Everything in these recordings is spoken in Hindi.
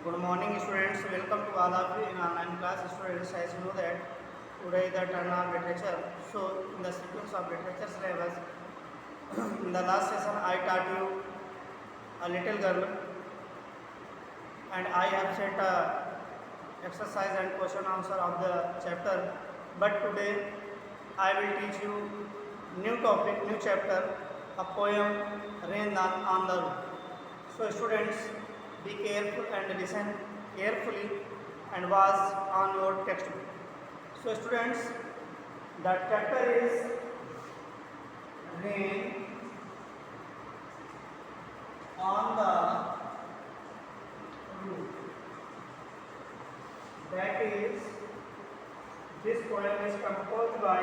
Good morning, students. Welcome to all of you in online class. Students, as you know that today is the turn of literature. So, in the sequence of literature syllabus, in the last session, I taught you a little girl, and I have set a exercise and question answer of the chapter. But today, I will teach you new topic, new chapter, a poem, Rain on the Roof. So, students, be careful and listen carefully and was on your textbook. So, students, the chapter is Rain on the Roof. That is, this poem is composed by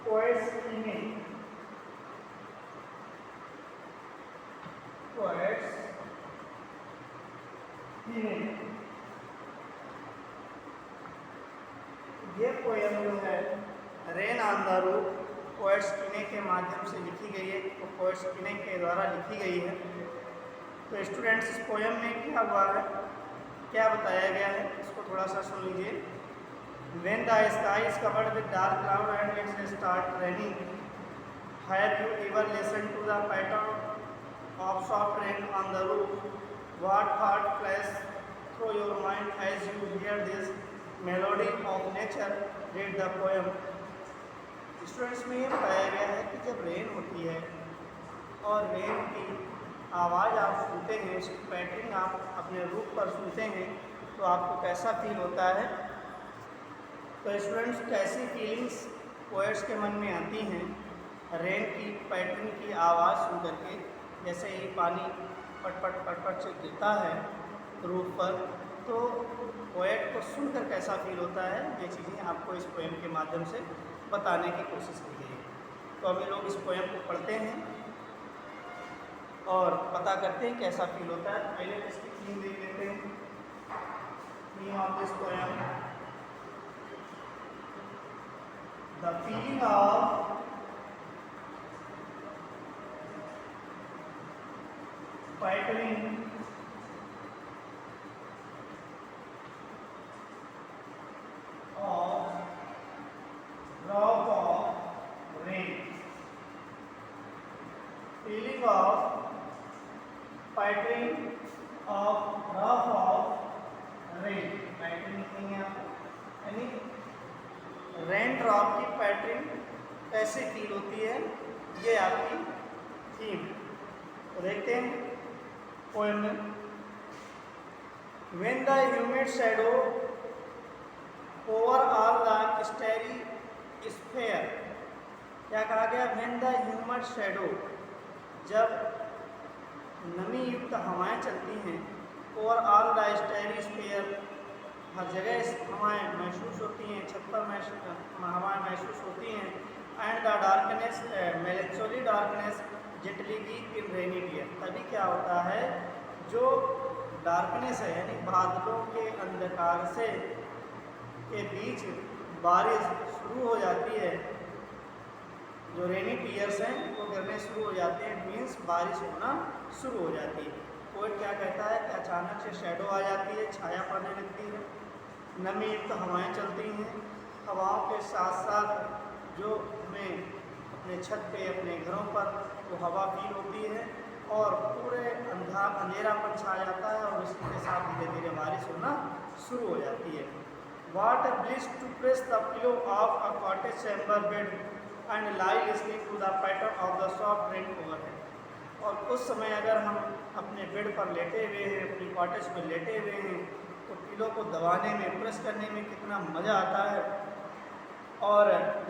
poets in poets ये पोएम जो है rain on the roof poets किने के माध्यम से लिखी गई है, तो पोएट्स किने के द्वारा लिखी गई है। तो स्टूडेंट्स, इस पोएम में क्या हुआ है, क्या बताया गया है, इसको थोड़ा सा सुन लीजिए। When the sky is covered with dark cloud and it starts raining, have you ever listened to the patter of soft rain on the roof? What thought flash through your mind as you hear this melody of nature? Read the poem. Students में ये बताया गया है कि जब रेन होती है और रेन की आवाज़ आप सुनते हैं, उसकी पैटर्न आप अपने रूप पर सुनते हैं, तो आपको कैसा फील होता है। तो स्टूडेंट्स, कैसी फीलिंग्स पोएट्स के मन में आती हैं रेन की पैटर्न की आवाज़ सुन करके। जैसे ही पानी पटपट पटपट से गिरता है रूफ पर, तो पोएट को सुनकर कैसा फील होता है, ये चीज़ें आपको इस पोएम के माध्यम से बताने की कोशिश की गई है। तो अभी लोग इस पोएम को पढ़ते हैं और पता करते हैं कैसा फील होता है। पहले इसकी थीम देख लेते हैं। Theme of this poem, the feeling of pattering of drop of rain. Feeling of pattering of drop of rain. Pattern नहीं है आपको, यानी रेन ड्रॉप की पैटर्न कैसे फील होती है, ये आपकी थीम। तो देखते हैं पोएम में। When the humid shadow over all the starry sphere, क्या कहा गया? When the humid shadow, जब नमी युक्त हवाएं चलती हैं, over all the starry sphere, हर जगह हवाएं महसूस होती हैं, छत पर हवाएं महसूस होती हैं। And the darkness, melancholy darkness gently weak in rainy year, तभी क्या होता है, जो डार्कनेस है यानी बादलों के अंधकार से के बीच बारिश शुरू हो जाती है। जो रेनी टीयर्स हैं वो गिरने शुरू हो जाते हैं, मीन्स बारिश होना शुरू हो जाती है। पोएट क्या कहता है कि अचानक से शैडो आ जाती है, छाया पड़ने लगती है, नमी युक्त हवाएं चलती हैं। हवाओं के साथ साथ जो हमें अपने छत पे, अपने घरों पर वो हवा फील होती है और पूरे अंधेरापन छा जाता है और इसके साथ धीरे धीरे बारिश होना शुरू हो जाती है। What a bliss to press the pillow of a cottage chamber bed and lie listening to the patter of the soft rain overhead. और उस समय अगर हम अपने बेड पर लेटे हुए हैं, अपनी कॉटेज में लेटे हुए हैं, तो पिलो को दबाने में, प्रेस करने में कितना मज़ा आता है। और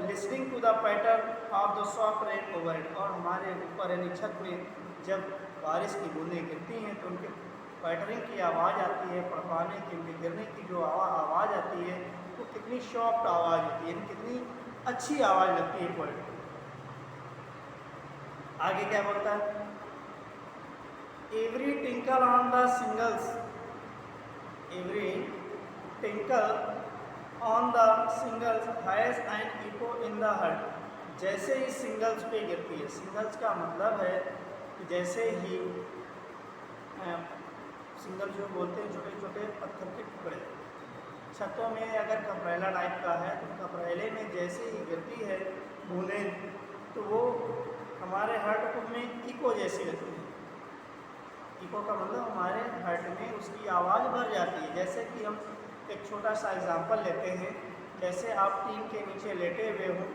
listening to the patter of the soft rain overhead, और हमारे ऊपर यानी छत में जब बारिश की बूंदें गिरती हैं तो उनके पैटरिंग की आवाज़ आती है, पड़पाने की, उनके गिरने की जो आवाज़ आती है वो कितनी सॉफ्ट आवाज़ होती है, कितनी अच्छी आवाज़ लगती है पोएट को। आगे क्या बोलता है? Every tinkle on the singles, every tinkle on the singles has an echo in the heart. जैसे ही सिंगल्स पे गिरती है, सिंगल्स का मतलब है कि जैसे ही सिंगल जो बोलते हैं छोटे छोटे पत्थर के टुकड़े। छतों में अगर कपरेला टाइप का है तो कपरेले में जैसे ही गिरती है बूंदें तो वो हमारे हार्ट में इको जैसी लगती है। इको का मतलब हमारे हार्ट में उसकी आवाज़ भर जाती है। जैसे कि हम एक छोटा सा एग्जांपल लेते हैं, जैसे आप टीन के नीचे लेटे हुए हों,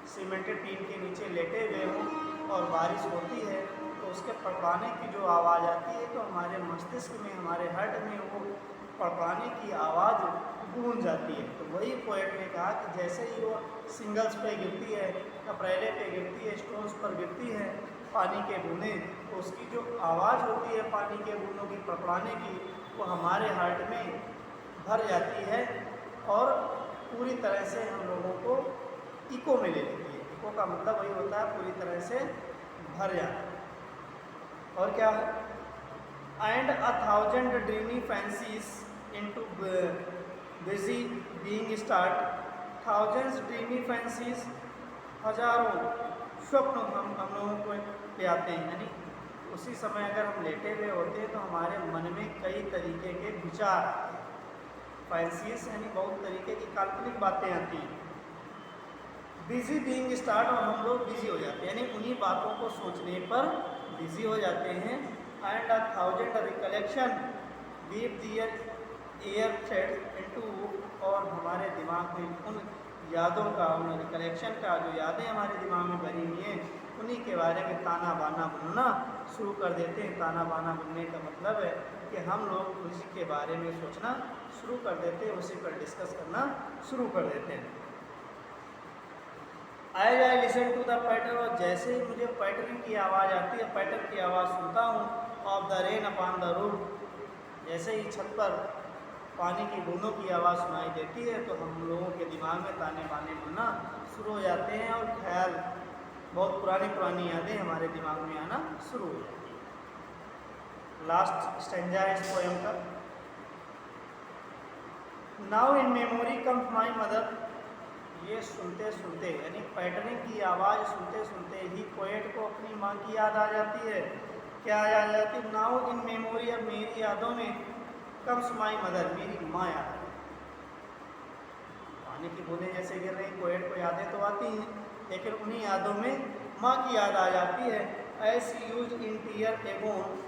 सीमेंटेड टीन के नीचे लेटे हुए हों और बारिश होती है तो उसके पड़पाने की जो आवाज़ आती है तो हमारे मस्तिष्क में, हमारे हार्ट में वो पड़पाने की आवाज़ गूंज जाती है। तो वही पोएट ने कहा कि जैसे ही वो सिंगल्स पे गिरती है, कपरेले पे गिरती है, स्टोन्स पर गिरती है पानी के बूंदें, तो उसकी जो आवाज़ होती है पानी के बूंदों की पड़पड़ाने की, वो हमारे हार्ट में भर जाती है और पूरी तरह से हम लोगों को इको में ले लेती है। इको का मतलब वही होता है पूरी तरह से भर जाना। और क्या है, and 1,000 dreamy fancies into busy being start, thousands dreamy fancies, हजारों स्वप्न हम लोगों को ले आते हैं। यानी उसी समय अगर हम लेटे हुए होते हैं तो हमारे मन में कई तरीके के विचार, फैंसीज यानी बहुत तरीके की काल्पनिक बातें आती हैं। बिजी बीइंग स्टार्ट, और हम लोग बिजी हो जाते हैं, यानी उन्हीं बातों को सोचने पर बिजी हो जाते हैं। And 1,000 recollection weave their air thread into, और हमारे दिमाग में उन यादों का, उन रिकलेक्शन का, जो यादें हमारे दिमाग में भरी हुई हैं उन्हीं के बारे में ताना बाना बुनना शुरू कर देते हैं। ताना बाना बुनने का मतलब है कि हम लोग उसी के बारे में सोचना शुरू कर देते हैं, उसी पर डिस्कस करना शुरू कर देते हैं। As I listen to the patter, और जैसे ही मुझे पैटरिंग की आवाज़ आती है, पैटर की आवाज़ सुनता हूँ, of the rain upon the roof, जैसे ही छत पर पानी की बूंदों की आवाज़ सुनाई देती है तो हम लोगों के दिमाग में ताने बाने बुनना शुरू हो जाते हैं और ख्याल, बहुत पुरानी पुरानी यादें हमारे दिमाग में आना शुरू हो जाती हैं। लास्ट स्टेंजा है इस पोएम का। Now in memory comes my mother, ये सुनते सुनते यानी पैटर्निंग की आवाज़ सुनते सुनते ही पोएट को अपनी माँ की याद आ जाती है। क्या याद आ जाती है? नाउ इन मेमोरी, अब मेरी यादों में, कम्स माई मदर, मेरी माँ याद है। पानी की बूंदें जैसे गिर रही, पोएट को यादें तो आती हैं, लेकिन उन्हीं यादों में माँ की याद आ जाती है। As use in tear agone,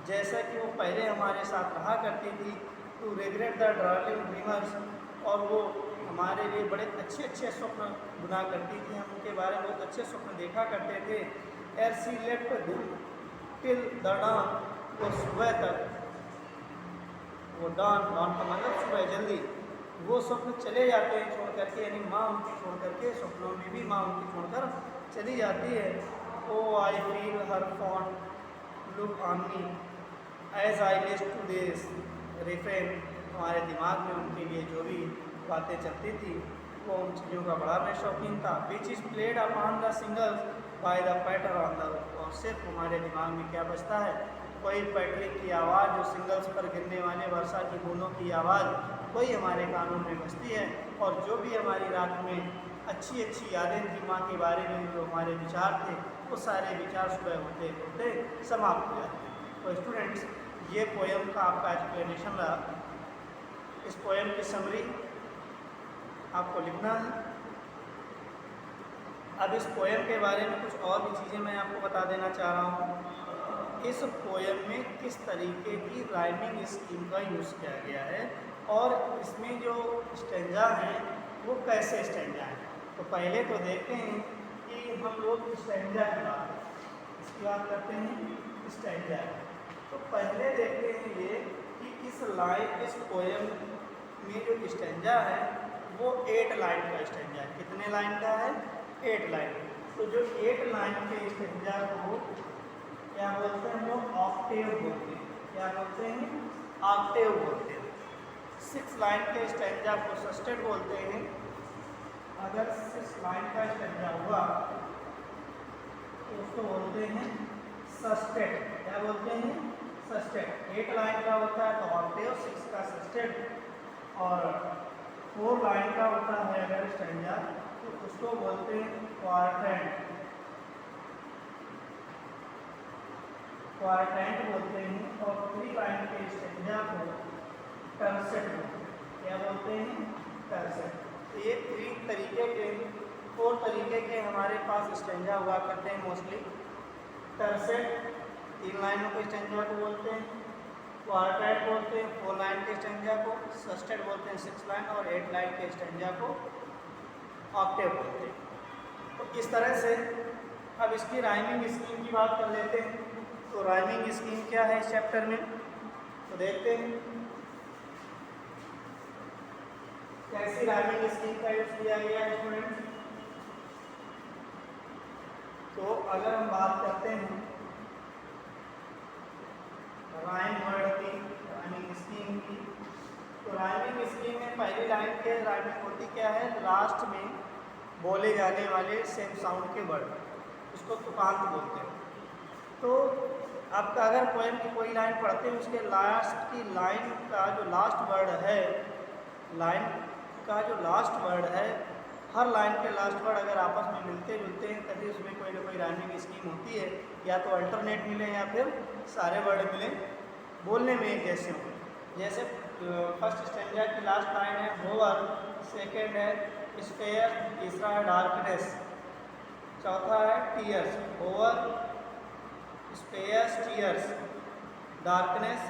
जैसा कि वो पहले हमारे साथ रहा करती थी। To regret the darling dreamers, और वो हमारे लिए बड़े अच्छे अच्छे स्वप्न बुना करती थी, हम उनके बारे में बहुत अच्छे स्वप्न देखा करते थे। एर सी लेफ्ट टिल द डॉन, वो सुबह तक, वो डॉन का मतलब सुबह जल्दी, वो स्वप्न चले जाते हैं छोड़ करके, यानी माँ उनकी छोड़ करके, स्वप्नों में भी माँ उनकी छोड़कर चली जाती है। Oh I feel her fond look on me as I list to this refrain, हमारे दिमाग में उनके लिए जो भी बातें चलती थी वो उन चीज़ों का बड़ा मैं शौकीन था। Which is played upon the singles by the patter on the roof, और सिर्फ हमारे दिमाग में क्या बचता है, कोई पैटरिंग की आवाज़, जो सिंगल्स पर गिरने वाले वर्षा की बूंदों की आवाज़, कोई हमारे कानों में बजती है। और जो भी हमारी रात में अच्छी अच्छी यादें थी माँ के बारे में, जो हमारे विचार थे, वो सारे विचार सुबह होते होते समाप्त हो जाते हैं। तो स्टूडेंट्स, ये पोएम का आपका एक्सप्लेनेशन रहा। इस पोएम की समरी आपको लिखना है। अब इस पोएम के बारे में कुछ और भी चीज़ें मैं आपको बता देना चाह रहा हूँ। इस पोएम में किस तरीके की राइमिंग स्कीम का यूज़ किया गया है और इसमें जो स्टेंजा हैं वो कैसे स्टेंजा हैं। तो पहले तो देखते हैं कि हम लोग स्टेंजा की बात करते हैं स्टेंजा। तो पहले देखते हैं ये कि इस पोएम में जो स्टेंजा है वो 8 लाइन का स्टेंजा है। कितने लाइन का है? 8 लाइन। तो जो 8 लाइन के स्टेंजा को क्या बोलते हैं? वो ऑक्टेव बोलते हैं। क्या बोलते हैं? ऑक्टेव बोलते हैं। 6 लाइन के स्टेंजा को सस्टेट बोलते हैं। अगर 6 लाइन का स्टेंजा हुआ तो उसको बोलते हैं सस्टेट। क्या बोलते हैं? सस्टेट। 8 लाइन का होता है तो ऑक्टेव, 6 का सस्टेट, और 4 लाइन का होता है अगर स्टेंजा तो उसको बोलते हैं क्वार्टेट। क्वार्टेंट बोलते हैं और 3 लाइन के स्टेंजा को टर्सेट बोलते हैं। क्या बोलते हैं? टर्सेट। ये 3 तरीके के 4 तरीके के हमारे पास स्टेंजा हुआ करते हैं मोस्टली। टर्सेट 3 लाइनों के स्टेंजा को बोलते हैं, क्वार्टेट बोलते हैं 4 लाइन के स्टेंजा को, सस्टेट बोलते हैं 6 लाइन और 8 लाइन के स्टेंजा को ऑक्टेव बोलते हैं। तो इस तरह से अब इसकी राइमिंग स्कीम की बात कर लेते हैं। तो राइमिंग स्कीम क्या है इस चैप्टर में, तो देखते हैं कैसी राइमिंग स्कीम का यूज किया गया है स्टूडेंट्स। तो अगर हम बात करते हैं राइम वर्ड की, राइमिंग स्कीम की, तो राइमिंग स्कीम में पहली लाइन के राइमिंग होती क्या है, लास्ट में बोले जाने वाले सेम साउंड के वर्ड, इसको तुकांत बोलते हैं। तो आपका अगर पोएम की कोई लाइन पढ़ते हैं उसके लास्ट की लाइन का जो लास्ट वर्ड है, लाइन का जो लास्ट वर्ड है, हर लाइन के लास्ट वर्ड अगर आपस में मिलते जुलते हैं तभी उसमें कोई ना कोई राइमिंग स्कीम होती है, या तो अल्टरनेट मिले या फिर सारे वर्ड मिले, बोलने में एक जैसे हों। जैसे फर्स्ट स्टेंजा की लास्ट लाइन है होवर, सेकेंड है स्फेयर, तीसरा है डार्कनेस, चौथा है tears. Hover, spheres, tears, darkness,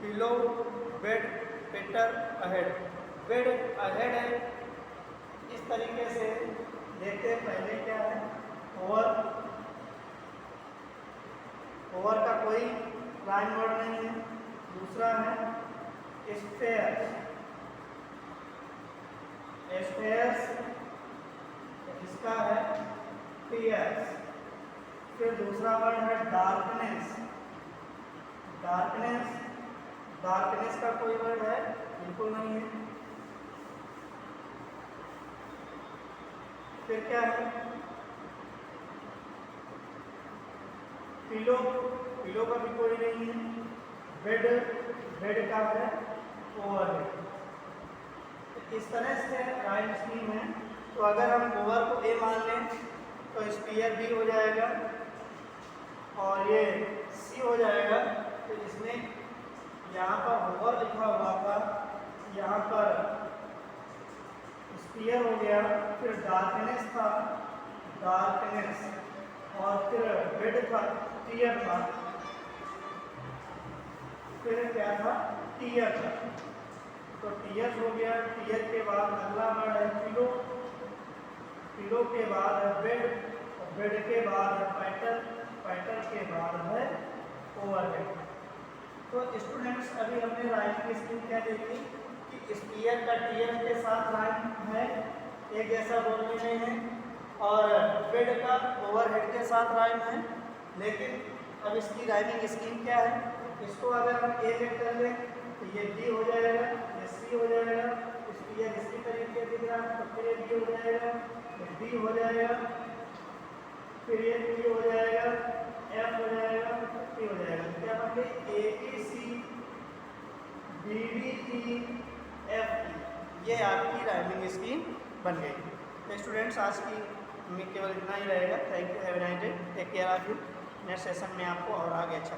pillow, bed, patter, ahead. Bed ahead है, इस तरीके से देखते हैं। पहले क्या है होवर, होवर का कोई लाइन वर्ड नहीं है। दूसरा है स्पेयर्स, स्पेयर्स इसका है टीयर्स। फिर दूसरा वर्ड है डार्कनेस, डार्कनेस, डार्कनेस का कोई वर्ड है बिल्कुल नहीं है। फिर क्या है पिलो, पिलो का भी कोई नहीं है। बेड, बेड का है ओवरहेड। इस तरह से राइम स्कीम है। तो अगर हम ओवर को ए मान लें तो स्पीयर बी हो जाएगा और ये सी हो जाएगा। तो इसमें यहाँ पर ओवर लिखा हुआ था, यहाँ पर स्पीयर हो गया, फिर डार्कनेस था, डार्कनेस, और फिर बेड था, टीयर था, फिर क्या था टीयर था। तो टीयर हो गया। टीयर के बाद अगला वर्ड है पिलो, पिलो के बाद है बेड, बेड के बाद है पैटर, पैटर के बाद है ओवरहेड। तो स्टूडेंट्स अभी हमने राइमिंग स्कीम क्या देखी कि स्पीयर का टीयर के साथ राइम है, एक जैसा बोलने में है, और बेड का ओवरहेड के साथ राइम है। लेकिन अब इसकी राइमिंग स्कीम क्या है, इसको अगर हम ए लेट कर लें तो ये बी हो जाएगा, ये सी हो जाएगा, स्पीयर इसी तरीके दिख रहा है, तो फिर ये बी हो जाएगा, ये बी हो जाएगा, फिर ये बी हो जाएगा, एफ हो जाएगा, पी हो जाएगा। तो क्या बन गई A B C B D E F E, ये आपकी राइमिंग स्कीम बन गई। तो स्टूडेंट्स आज की में केवल इतना ही रहेगा। Thank you, have a nice day, take care of you. Next session में आपको और आगे अच्छा